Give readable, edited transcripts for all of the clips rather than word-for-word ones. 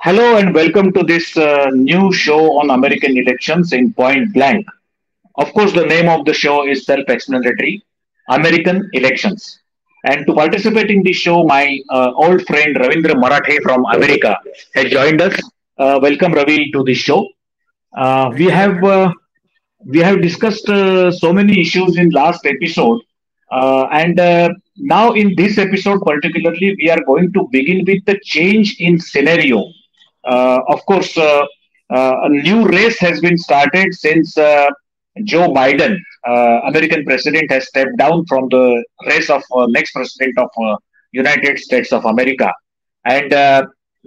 Hello and welcome to this new show on American elections in point blank. Of course, the name of the show is self explanatory American elections. And to participate in this show, my old friend Ravindra Marathe from America has joined us. Welcome, Ravi, to this show. Uh, we Thank you, have Simran. uh, we have discussed so many issues in last episode, and now in this episode particularly, we are going to begin with the change in scenario. Of course, a new race has been started since Joe Biden, American president, has stepped down from the race of next president of United States of America, and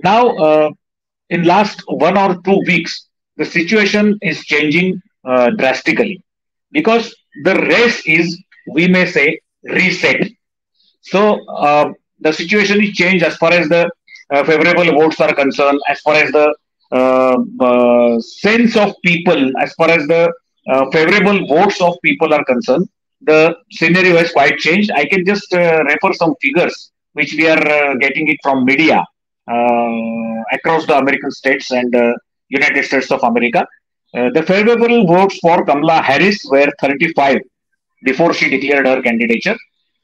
now in last 1 or 2 weeks, the situation is changing drastically because the race is, we may say, reset. So the situation is changed as far as the favorable votes are concerned, as far as the sense of people, as far as the favorable votes of people are concerned. The scenario has quite changed. I can just refer some figures which we are getting it from media across the American states and United States of America. The favorable votes for Kamla Harris were 35 before she declared her candidature.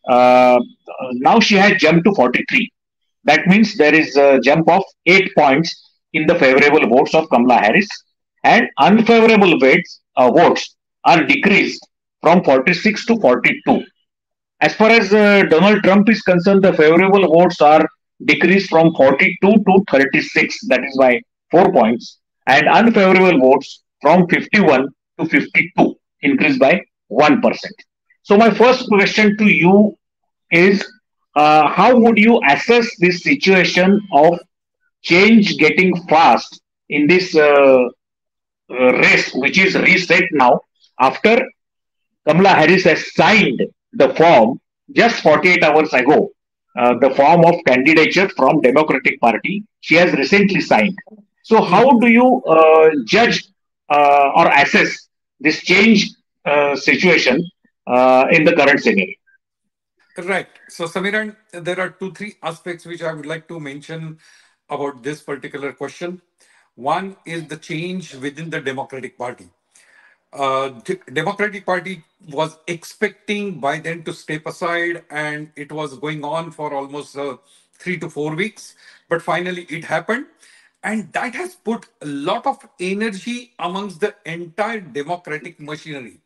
Uh, Now she has jumped to 43. That means there is a jump of 8 points in the favorable votes of Kamala Harris, and unfavorable votes are decreased from 46 to 42. As far as Donald Trump is concerned, the favorable votes are decreased from 42 to 36, that is by 4 points, and unfavorable votes from 51 to 52, increased by 1%. So, my first question to you is how would you assess this situation of change getting fast in this race, which is reset now after Kamala Harris has signed the form just 48 hours ago, the form of candidature from Democratic Party. She has recently signed. So, how Mhm. do you judge or assess this change situation in the current scenario? Right. So, Samiran, there are two, three aspects which I would like to mention about this particular question. One is the change within the Democratic Party. Democratic Party was expecting Biden to step aside, and it was going on for almost 3 to 4 weeks. But finally, it happened, and that has put a lot of energy amongst the entire democratic machinery.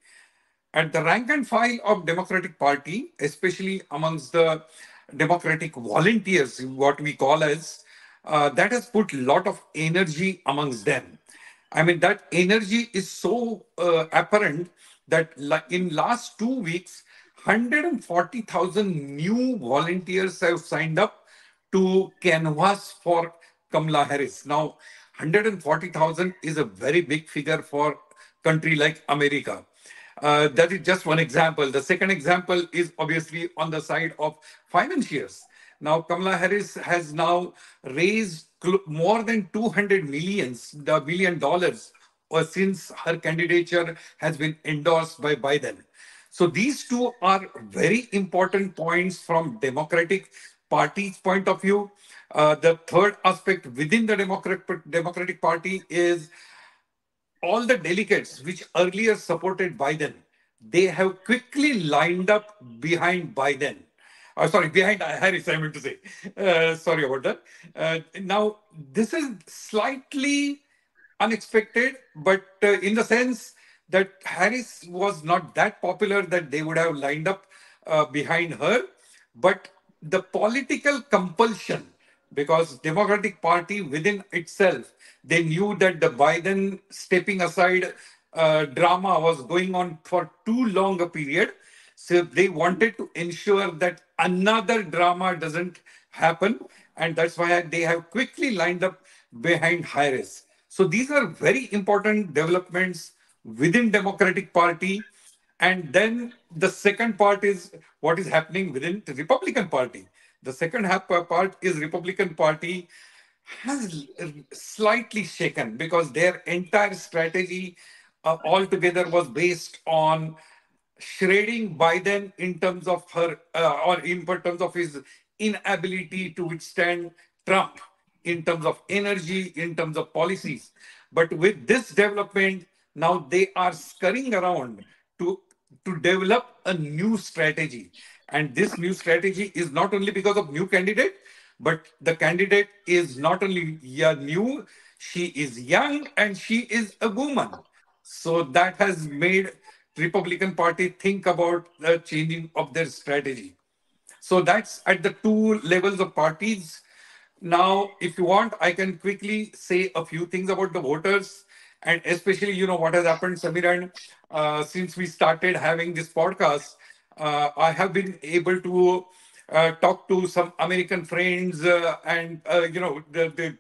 At the rank and file of Democratic Party, especially amongst the Democratic volunteers, what we call as, that has put a lot of energy amongst them. I mean, that energy is so apparent that in last 2 weeks, 140,000 new volunteers have signed up to canvass for Kamala Harris. Now, 140,000 is a very big figure for country like America. That is just one example. The second example is obviously on the side of financiers. Now, Kamala Harris has now raised more than 200 billion dollars since her candidature has been endorsed by Biden. So these two are very important points from Democratic Party's point of view. The third aspect within the Democratic Party is all the delegates which earlier supported Biden, they have quickly lined up behind Biden. Sorry, behind Harris, I meant to say. Sorry about that. Now, this is slightly unexpected, but in the sense that Harris was not that popular that they would have lined up behind her, but the political compulsion, because Democratic Party within itself, they knew that the Biden stepping aside drama was going on for too long a period. So they wanted to ensure that another drama doesn't happen, and that's why they have quickly lined up behind Harris. So these are very important developments within Democratic Party. And then the second part is what is happening within the Republican Party. The second part is Republican Party has slightly shaken because their entire strategy altogether was based on shredding Biden in terms of her or in terms of his inability to withstand Trump. in terms of energy, in terms of policies. But with this development, now they are scurrying around to, to develop a new strategy. And this new strategy is not only because of new candidate, but the candidate is not only new, she is young and she is a woman. So that has made Republican Party think about the changing of their strategy. So that's at the two levels of parties. Now, if you want, I can quickly say a few things about the voters, and especially, what has happened, Samiran, since we started having this podcast. I have been able to talk to some American friends and the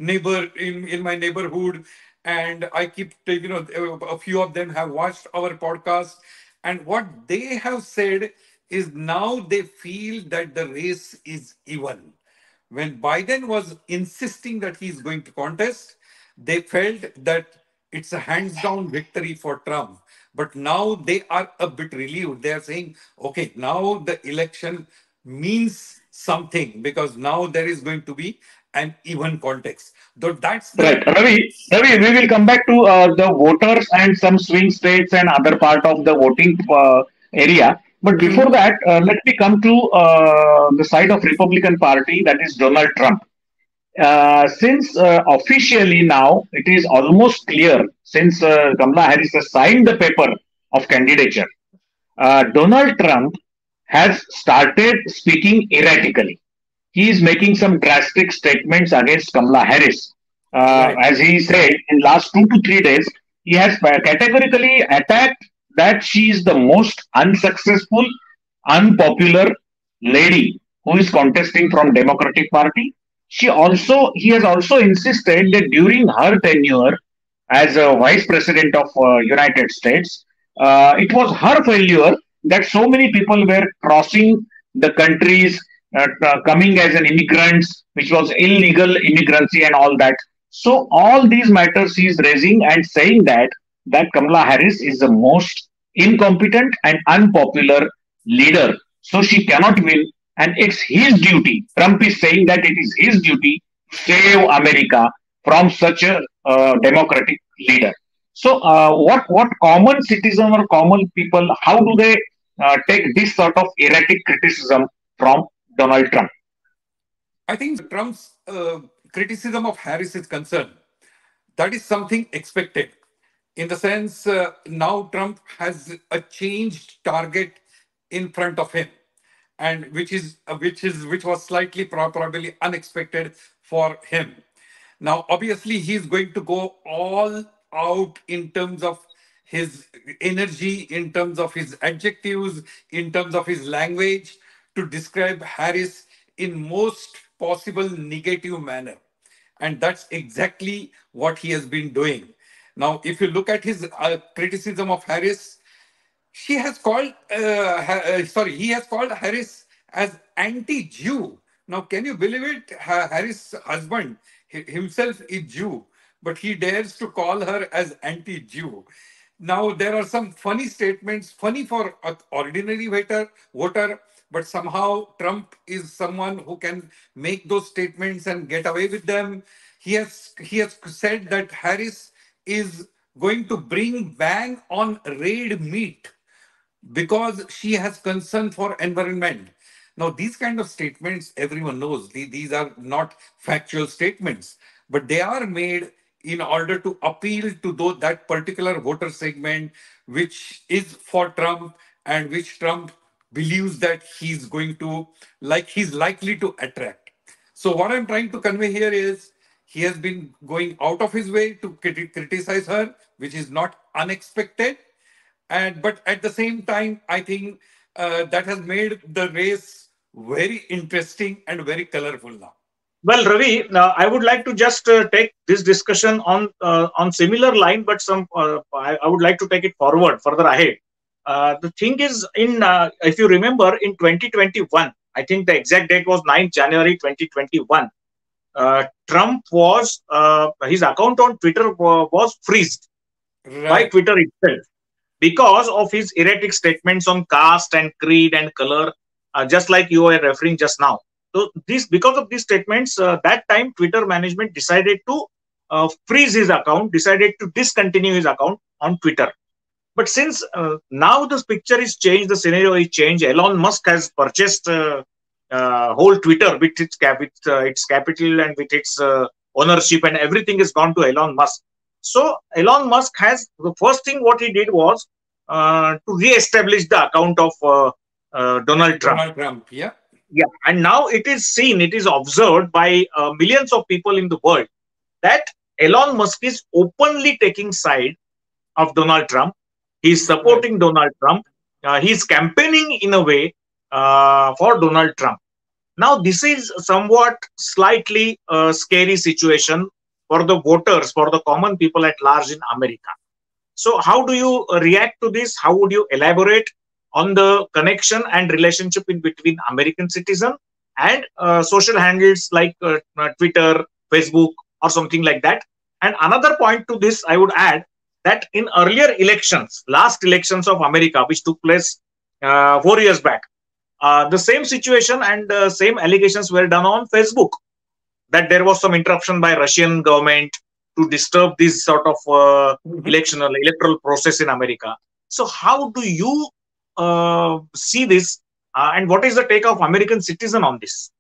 neighbor in my neighborhood, and I keep a few of them have watched our podcast, and what they have said is now they feel that the race is even. When Biden was insisting that he's going to contest, they felt that it's a hands down victory for Trump. But now they are a bit relieved. They are saying, okay, now the election means something because now there is going to be an even context. Though that's Right, the. Ravi, we will come back to the voters and some swing states and other part of the voting area. But before Mhm. that, let me come to the side of Republican Party, that is Donald Trump. Since officially now it is almost clear, since Kamala Harris has signed the paper of candidature, Donald Trump has started speaking erratically. He is making some drastic statements against Kamala Harris. Right. As he said, in last 2 to 3 days, he has categorically attacked that she is the most unsuccessful, unpopular lady who is contesting from Democratic Party. He has also insisted that during her tenure as a vice president of United States, it was her failure that so many people were crossing the countries, coming as an immigrants, which was illegal immigrancy and all that. So all these matters he is raising and saying that Kamala Harris is the most incompetent and unpopular leader. So she cannot win, and it's his duty. Trump is saying that it is his duty to save America from such a democratic leader. So, what common citizen or common people, how do they take this sort of erratic criticism from Donald Trump? I think Trump's criticism of Harris is concerned. That is something expected. In the sense, now Trump has a changed target in front of him, and which was slightly probably unexpected for him. Now, obviously, he's going to go all out in terms of his energy, in terms of his adjectives, in terms of his language to describe Harris in most possible negative manner. And that's exactly what he has been doing. Now, if you look at his criticism of Harris, she has called, he has called Harris as anti-Jew. Now, can you believe it? Harris' husband himself is Jew, but he dares to call her as anti-Jew. Now, there are some funny statements, funny for an ordinary voter, but somehow Trump is someone who can make those statements and get away with them. He has said that Harris is going to bring ban on red meat because she has concern for environment. Now, these kind of statements, everyone knows these are not factual statements, but they are made in order to appeal to that particular voter segment, which is for Trump and which Trump believes that he's likely to attract. So, what I'm trying to convey here is he has been going out of his way to criticize her, which is not unexpected, and but at the same time I think that has made the race very interesting and very colorful now. Well, Ravi, I would like to just take this discussion on similar line, but I would like to take it forward further ahead. The thing is, if you remember, in 2021, I think the exact date was 9th January 2021. Trump was his account on Twitter was freezed by Right. Twitter itself because of his erratic statements on caste and creed and color, just like you were referring just now. So this, because of these statements, that time Twitter management decided to freeze his account, decided to discontinue his account on Twitter. But since now the picture is changed, the scenario is changed. Elon Musk has purchased whole Twitter with its capital and with its ownership, and everything is gone to Elon Musk. So Elon Musk has, the first thing what he did was to re-establish the account of Donald Trump. Donald Trump, yeah. Yeah, and now it is seen, it is observed by millions of people in the world that Elon Musk is openly taking side of Donald Trump. He's Right. supporting Donald Trump. He's campaigning in a way for Donald Trump. Now, this is somewhat slightly scary situation for the voters, for the common people at large in America. So, how do you react to this? How would you elaborate on the connection and relationship in between American citizen and social handles like Twitter, Facebook, or something like that? And another point to this, I would add that in earlier elections, last elections of America, which took place 4 years back, the same situation and same allegations were done on Facebook, that there was some interruption by Russian government to disturb this sort of Mhm. electoral process in America. So how do you see this, and what is the take of American citizen on this?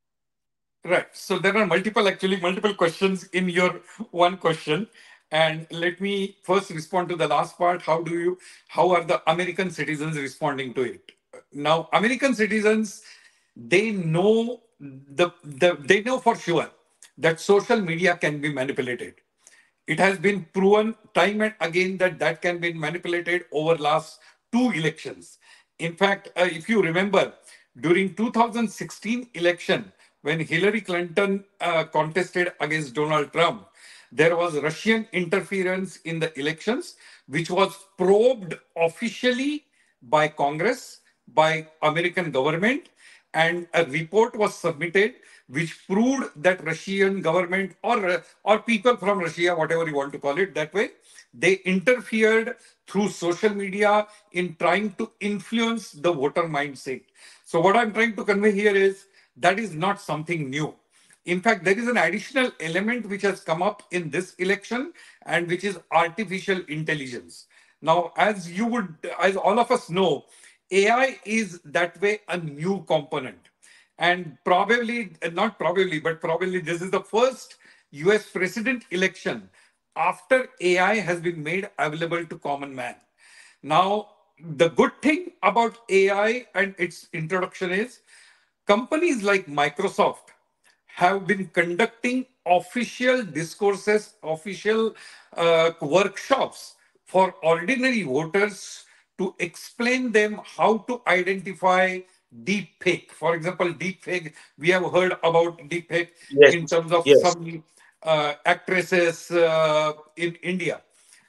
Right. So there are actually multiple questions in your one question. And let me first respond to the last part. How are the American citizens responding to it? Now, American citizens, they know they know for sure that social media can be manipulated. It has been proven time and again that that can be manipulated over last two elections. In fact, if you remember, during 2016 election, when Hillary Clinton contested against Donald Trump, there was Russian interference in the elections, which was probed officially by Congress, by American government, and a report was submitted which proved that Russian government or people from Russia, whatever you want to call it that way, they interfered through social media in trying to influence the voter mindset. So what I'm trying to convey here is that is not something new. In fact, there is an additional element which has come up in this election and which is artificial intelligence. Now, as all of us know, AI is that way a new component. And not probably, but probably this is the first US president election after AI has been made available to common man. Now, the good thing about AI and its introduction is companies like Microsoft have been conducting official discourses, official workshops for ordinary voters to explain them how to identify deep fake. For example, deep fake, we have heard about deep fake Yes, in terms of yes, some actresses in India.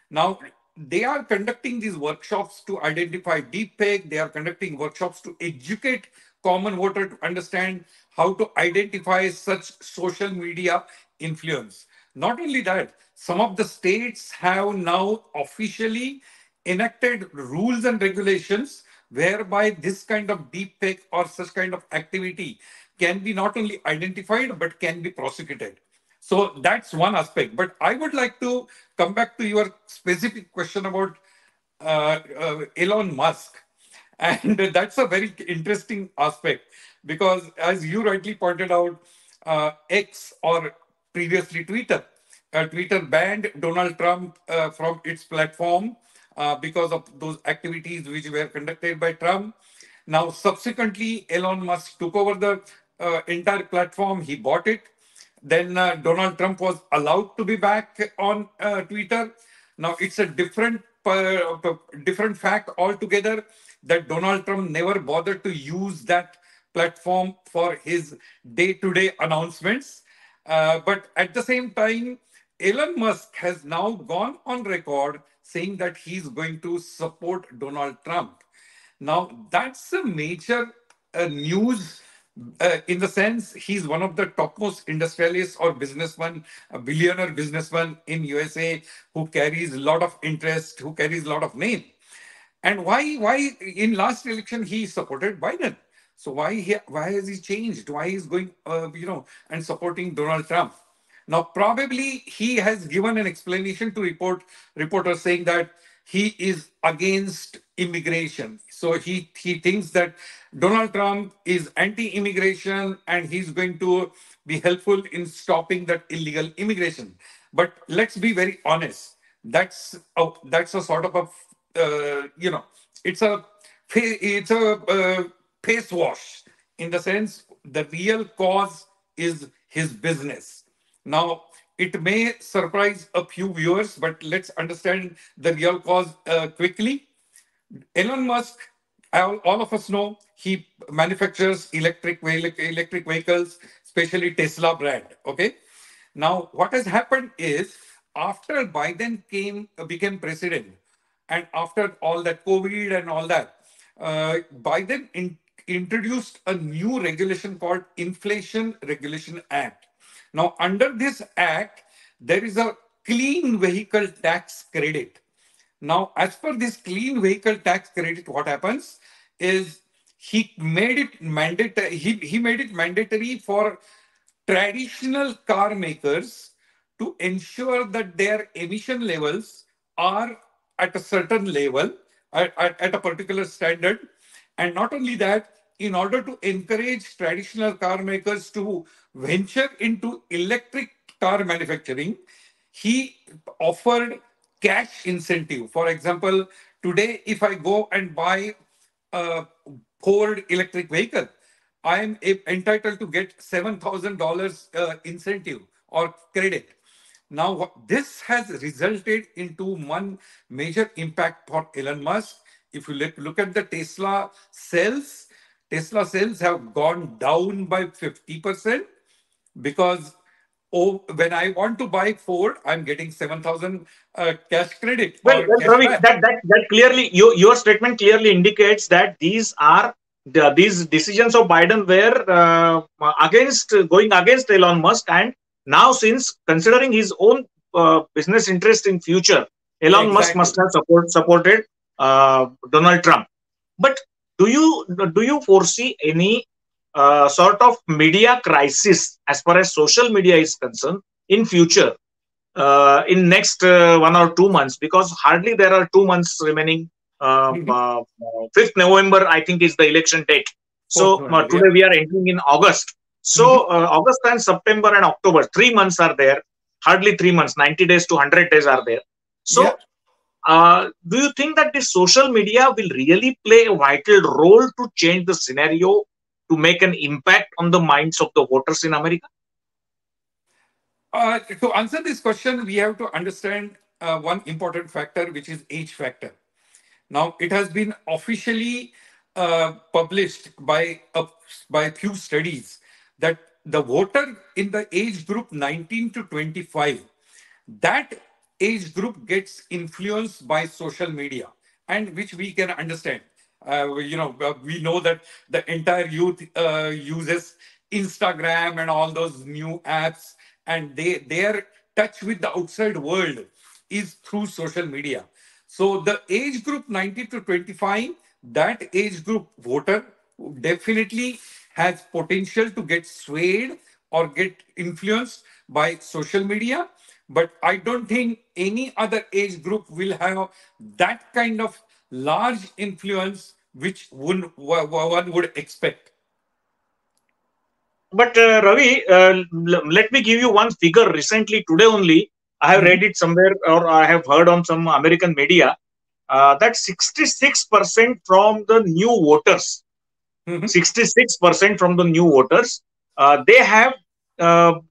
Now, they are conducting these workshops to identify deep fake. They are conducting workshops to educate common voter to understand how to identify such social media influence. Not only that, some of the states have now officially enacted rules and regulations whereby this kind of deep fake or such kind of activity can be not only identified but can be prosecuted. So that's one aspect. But I would like to come back to your specific question about Elon Musk. And that's a very interesting aspect because, as you rightly pointed out, X or previously Twitter, Twitter banned Donald Trump from its platform because of those activities which were conducted by Trump. Now, subsequently, Elon Musk took over the entire platform. He bought it. Then Donald Trump was allowed to be back on Twitter. Now it's a different fact altogether that Donald Trump never bothered to use that platform for his day-to-day announcements. But at the same time, Elon Musk has now gone on record saying that he's going to support Donald Trump. Now, that's a major news in the sense he's one of the topmost industrialists or businessman, a billionaire businessman in USA who carries a lot of interest, who carries a lot of name. And why in last election he supported Biden? So why has he changed? Why he's going and supporting Donald Trump? Now probably he has given an explanation to reporters saying that he is against immigration. So he thinks that Donald Trump is anti-immigration and he's going to be helpful in stopping that illegal immigration. But let's be very honest. That's a sort of a it's a face wash, in the sense the real cause is his business. Now, it may surprise a few viewers, but let's understand the real cause quickly. Elon Musk, all of us know, he manufactures electric vehicles, especially Tesla brand. Okay. Now, what has happened is, after Biden became president, and after all that COVID and all that, Biden introduced a new regulation called Inflation Regulation Act. Now, under this act, there is a clean vehicle tax credit. Now, as per this clean vehicle tax credit, what happens is he made it mandatory. He made it mandatory for traditional car makers to ensure that their emission levels are at a certain level, at a particular standard. And not only that, in order to encourage traditional car makers to venture into electric car manufacturing, he offered cash incentive. For example, today, if I go and buy a Ford electric vehicle, I am entitled to get $7,000 incentive or credit. Now, this has resulted into one major impact for Elon Musk. If you look at the Tesla sales have gone down by 50%, because when I want to buy Ford, I'm getting 7,000 cash credit or Well, cash Ravi, back. that clearly, your statement clearly indicates that these decisions of Biden were going against Elon Musk, and now, since considering his own business interest in future, Elon Musk must Exactly. have supported Donald Trump. But do you foresee any sort of media crisis as far as social media is concerned in future, in next 1 or 2 months, because hardly there are 2 months remaining. Mhm. 5th November, I think, is the election date. Fourth So November, yeah. today we are entering in August. Mhm. So August and September and October, 3 months are there. Hardly 3 months, 90 days to 100 days are there. Yeah. So do you think that this social media will really play a vital role to change the scenario, to make an impact on the minds of the voters in America? To answer this question, we have to understand one important factor, which is age factor. Now, it has been officially published by a few studies that the voter in the age group 19 to 25, that age group gets influenced by social media, and which we can understand. We know that the entire youth uses Instagram and all those new apps, and their touch with the outside world is through social media. So the age group 19 to 25, that age group voter definitely has potential to get swayed or get influenced by social media. But I don't think any other age group will have that kind of large influence which one would expect. But Ravi, let me give you one figure. Recently, today only, I have read Mhm. it somewhere, or I have heard on some American media, that 66% from the new voters, Mhm. 66% from the new voters, they have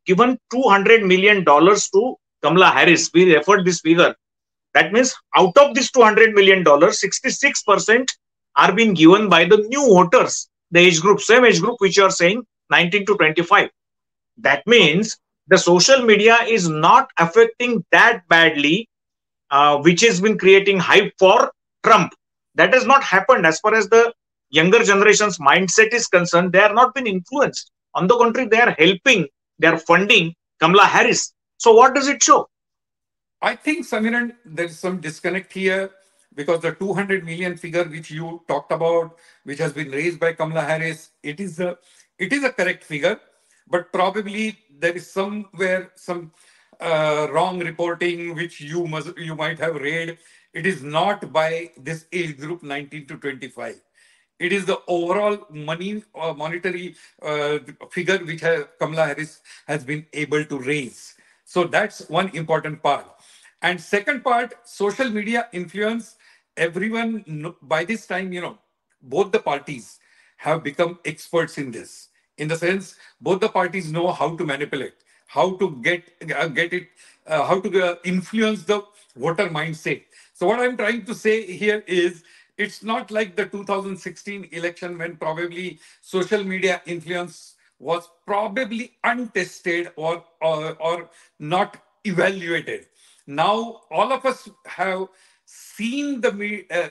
given $200 million to Kamla Harris. We referred this figure. That means out of this $200 million, 66% are being given by the new voters, the age group, same age group which you are saying, 19 to 25. That means the social media is not affecting that badly, which has been creating hype for Trump. That has not happened as far as the younger generation's mindset is concerned. They are not been influenced. On the contrary, they are helping, they are funding Kamala Harris. So what does it show? I think, Samiran, there is some disconnect here. because the 200 million figure which you talked about, which has been raised by Kamala Harris, it is a correct figure, but probably there is somewhere some wrong reporting which you might have read. It is not by this age group 19 to 25. It is the overall monetary figure which Kamala Harris has been able to raise. So that's one important part. And second part, social media influence. Everyone by this time, both the parties have become experts in this. In the sense, both the parties know how to manipulate, how to get it, how to influence the voter mindset. So what I'm trying to say here is, it's not like the 2016 election when probably social media influence was probably untested or not evaluated. Now all of us have seen the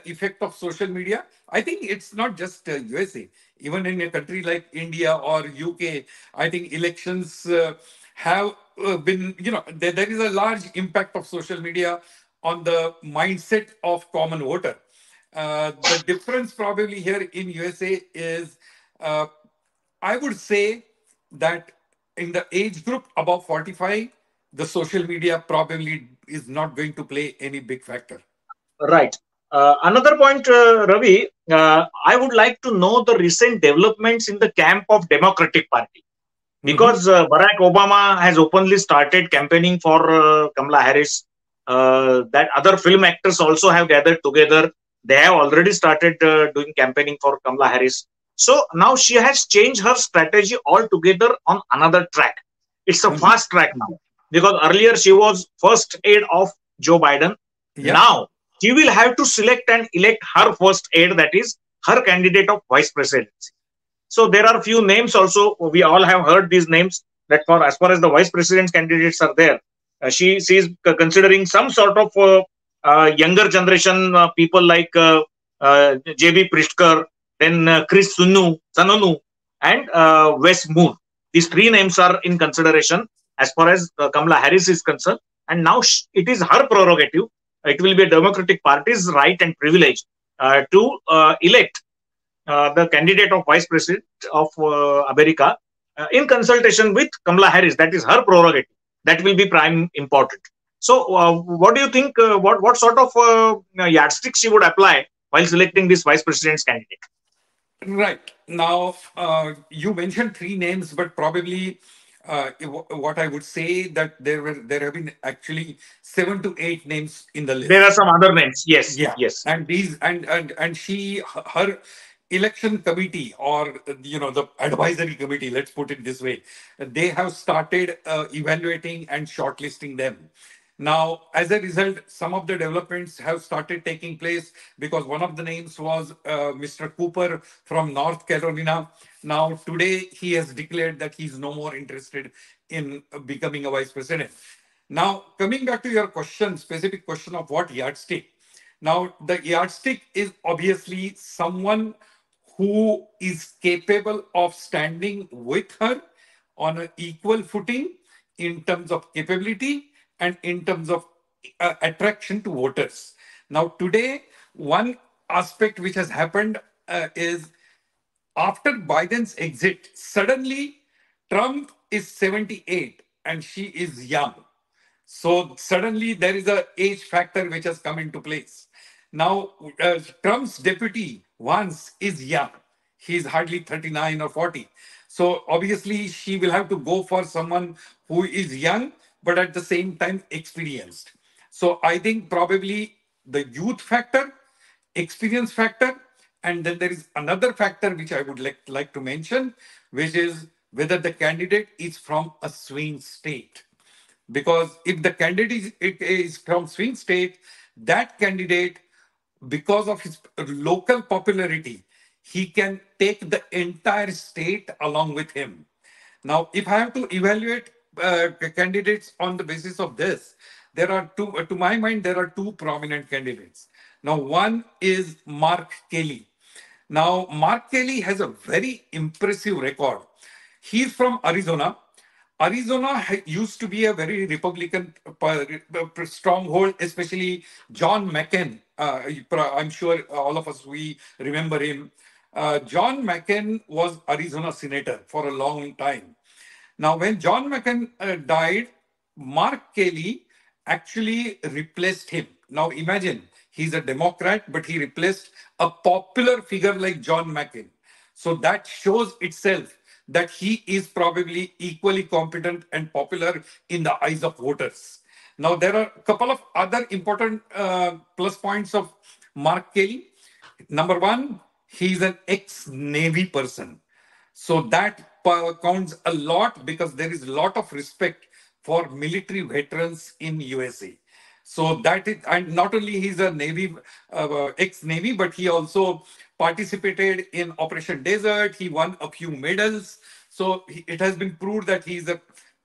effect of social media. I think it's not just USA. Even in a country like India or UK, I think elections have been, there is a large impact of social media on the mindset of common voter. The difference probably here in USA is, uh, I would say that in the age group above 45, the social media probably is not going to play any big factor. Right. Another point, Ravi, I would like to know the recent developments in the camp of Democratic Party, Mhm. because Barack Obama has openly started campaigning for Kamala Harris. That other film actors also have gathered together. They have already started doing campaigning for Kamala Harris. So now she has changed her strategy altogether on another track. It's a Mhm. fast track now, because earlier she was first aide of Joe Biden. Yeah. Now she will have to select and elect her first aide, that is her candidate of vice presidency. So there are few names also. We all have heard these names, that for as far as the vice president's candidates are there, she is considering some sort of younger generation people like JB Pritzker, then Chris Sununu, and Wes Moon. These three names are in consideration as far as Kamala Harris is concerned. And now it is her prerogative. It will be a Democratic Party's right and privilege to elect the candidate of vice president of America in consultation with Kamala Harris. That is her prerogative. That will be prime important. So, what do you think? What sort of yardstick she would apply while selecting this vice president's candidate? Right. Now, you mentioned three names, but probably what I would say that there have been actually 7 to 8 names in the There are list. some other names. Yes, Yeah, yes. and these and her election committee, or the advisory committee, let's put it this way, they have started evaluating and shortlisting them. Now, as a result, some of the developments have started taking place, because one of the names was Mr. Cooper from North Carolina. Now, today he has declared that he's no more interested in becoming a vice president. Now, coming back to your question, specific question of what yardstick. Now, the yardstick is obviously someone who is capable of standing with her on an equal footing in terms of capability and in terms of attraction to voters. Now, today, one aspect which has happened is, after Biden's exit, suddenly Trump is 78 and she is young. So suddenly there is a age factor which has come into place. Now, Trump's deputy once is young. He's hardly 39 or 40. So obviously she will have to go for someone who is young, but at the same time experienced. So I think probably the youth factor, experience factor, and then there is another factor which I would like to mention, which is whether the candidate is from a swing state. Because if the candidate is from swing state, that candidate, because of his local popularity, he can take the entire state along with him. Now, if I have to evaluate candidates on the basis of this, there are two, to my mind, there are two prominent candidates. Now, one is Mark Kelly. Now, Mark Kelly has a very impressive record. He's from Arizona. Arizona used to be a very Republican stronghold, especially John McCain. I'm sure all of us we remember him. John McCain was Arizona senator for a long time. Now, when John McCain died, Mark Kelly actually replaced him. Now, imagine he's a Democrat, but he replaced a popular figure like John McCain. So that shows itself that he is probably equally competent and popular in the eyes of voters. Now, there are a couple of other important plus points of Mark Kelly. Number one, he's an ex-Navy person. So that counts a lot because there is a lot of respect for military veterans in USA. So that is, and not only he's a Navy, ex-Navy, but he also participated in Operation Desert. He won a few medals. So it has been proved that he's a,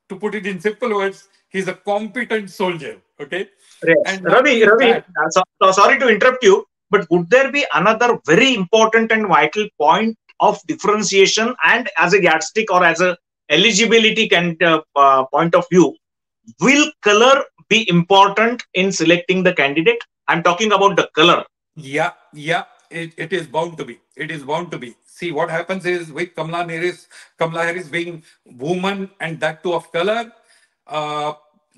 to put it in simple words, he's a competent soldier. Okay. Yes. And not Ravi, only Ravi, that, sorry to interrupt you, but would there be another very important and vital point of differentiation and as a yardstick or as a eligibility point of view? Will color be important in selecting the candidate? I'm talking about the color. it is bound to be. It is bound to be. See, what happens is with Kamala Harris being woman and that too of color, uh,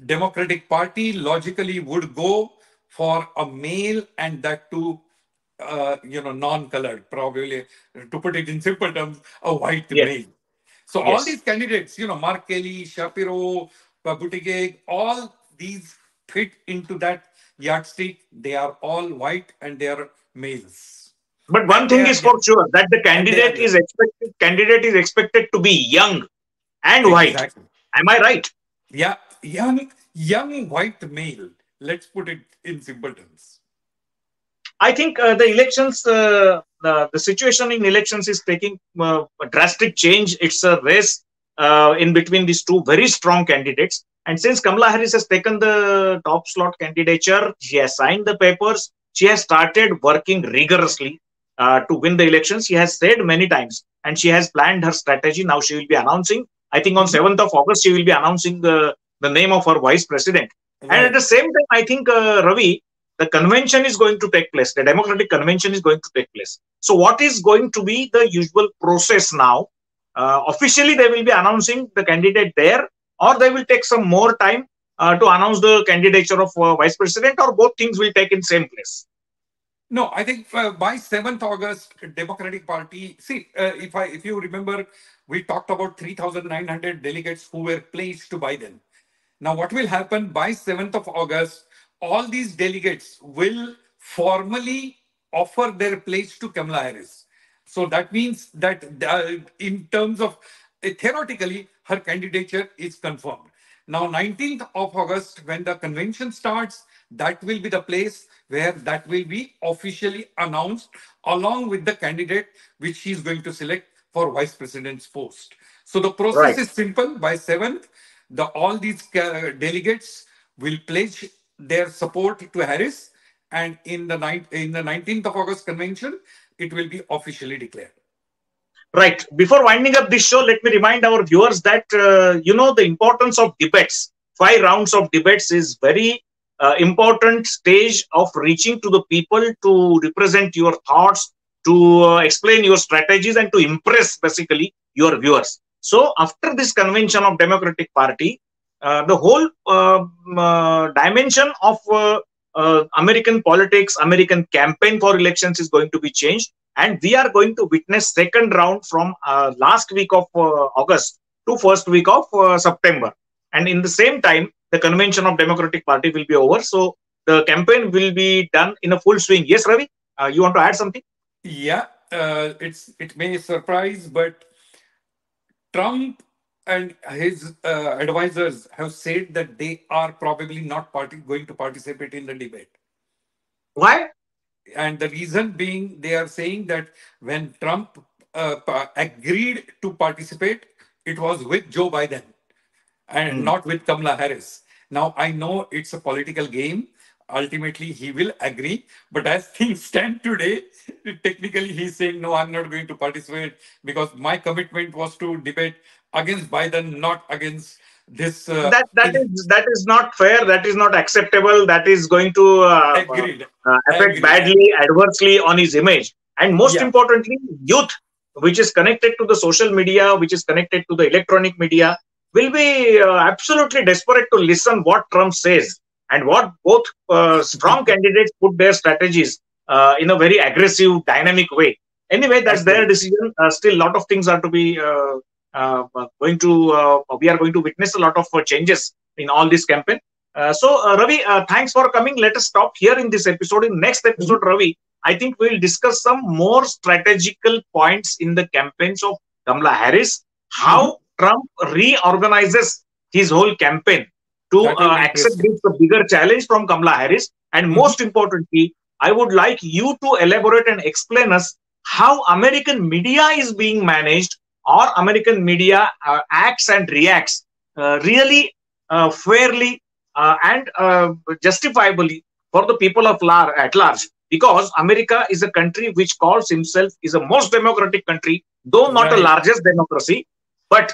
Democratic Party logically would go for a male and that too, non-colored, probably, to put it in simple terms, a white Yes, male. So all yes. these candidates, Mark Kelly, Shapiro, Buttigieg, all these fit into that yardstick. They are all white and they are males, But one and they thing are is for young, sure that the and they are young. candidate is expected to be young and white. Exactly. Am I right? Yeah, young white male. Let's put it in simple terms. I think the elections, the situation in elections is taking a drastic change. It's a race in between these two very strong candidates. And since Kamala Harris has taken the top slot candidature, she has signed the papers. She has started working rigorously to win the elections. She has said many times, and she has planned her strategy. Now she will be announcing. I think on Mhm. 7th of August she will be announcing the name of her vice president. And at the Right. same time, I think Ravi, the convention is going to take place. The Democratic convention is going to take place. So, what is going to be the usual process now? Officially, they will be announcing the candidate there, or they will take some more time to announce the candidature of vice president, or both things will take in same place. No, I think by 7th August, Democratic Party. See, if you remember, we talked about 3,900 delegates who were pledged to Biden. Now, what will happen by 7th of August? All these delegates will formally offer their pledge to Kamala Harris. So that means that in terms of theoretically, her candidature is confirmed. Now, 19th of August, when the convention starts, that will be the place where that will be officially announced along with the candidate which she is going to select for vice president's post. So the process Right. is simple. By 7th, all these delegates will pledge their support to Harris, and in the 19th of August convention, it will be officially declared. Right. Before winding up this show, let me remind our viewers that the importance of debates. 5 rounds of debates is very important stage of reaching to the people to represent your thoughts, to explain your strategies, and to impress basically your viewers. So after this convention of Democratic Party, the whole dimension of American politics, American campaign for elections is going to be changed, and we are going to witness second round from last week of August to first week of September. And in the same time, the convention of Democratic Party will be over. So the campaign will be done in a full swing. Yes, Ravi, you want to add something? Yeah, it may surprise, but Trump and his advisors have said that they are probably not going to participate in the debate. Why? And the reason being, they are saying that when Trump agreed to participate, it was with Joe Biden and Hmm. not with Kamala Harris. Now, I know it's a political game. Ultimately, he will agree. But as things stand today, technically he's saying, no, I'm not going to participate because my commitment was to debate against Biden, not against this that is not fair. That is not acceptable. That is going to agreed. affect Agreed. badly, adversely on his image. And most Yeah. importantly, youth, which is connected to the social media, which is connected to the electronic media, will be absolutely desperate to listen what Trump says and what both strong candidates put their strategies in a very aggressive, dynamic way. Anyway, that's their decision. Still, a lot of things are to be we are going to witness a lot of changes in all this campaign. Ravi, thanks for coming. Let us stop here in this episode. In next episode, Ravi, I think we'll discuss some more strategical points in the campaigns of Kamla Harris, how Trump reorganizes his whole campaign to accept this bigger challenge from Kamla Harris. And most importantly, I would like you to elaborate and explain us how American media is being managed, or American media acts and reacts really fairly and justifiably for the people of at large. Because America is a country which calls himself is a most democratic country, though not the largest democracy, but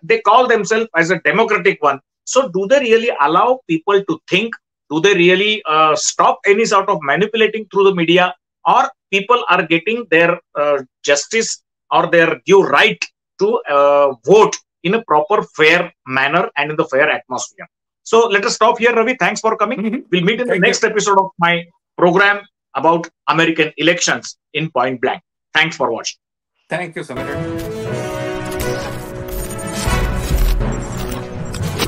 they call themselves as a democratic one. So do they really allow people to think? Do they really stop any sort of manipulating through the media? Or people are getting their justice or their due right to vote in a proper, fair manner and in the fair atmosphere? So let us stop here, Ravi. Thanks for coming. We'll meet in the next episode of my program about American elections in Point Blank. Thanks for watching. Thank you, Samir.